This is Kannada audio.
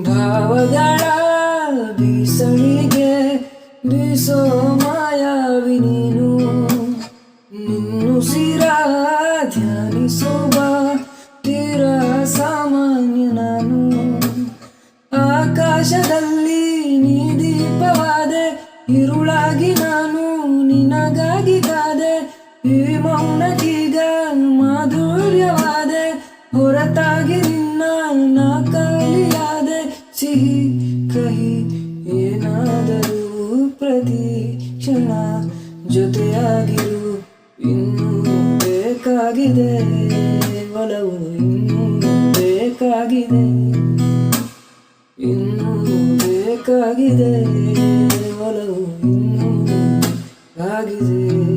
ಭಾವಗಳ ಬೀಸಣಿಗೆ ಬೀಸೋ ಮಾಯಾವಿ ನೀನು, ನಿನ್ನುಸಿರ ಧ್ಯಾನಿಸುವ ತೀರ ಸಾಮಾನ್ಯ ನಾನು. ಆಕಾಶದಲ್ಲಿ ನೀ ದೀಪವಾದೆ, ಇರುಳಾಗಿ ನಾನು ನಿನಗಾಗಿ ಕಾದೆ. ಈ ಮೌನಕ್ಕೀಗ ಮಾಧುರ್ಯವಾದೆ, ಹೊರತಾಗಿ ನಿನ್ನ ನಾ ಖಾಲಿಯಾದೆ. ಸಿಹಿ ಕಹಿ ಏನಾದರೂ ಪ್ರತಿ ಕ್ಷಣ ಜೊತೆಯಾಗಿರು, ಇನ್ನೂ ಬೇಕಾಗಿದೆ ಒಲವು, ಇನ್ನೂ ಬೇಕಾಗಿದೆ, ಇನ್ನೂ ಬೇಕಾಗಿದೆ ಒಲವು, ಇನ್ನೂ ಆಗಿದೆ.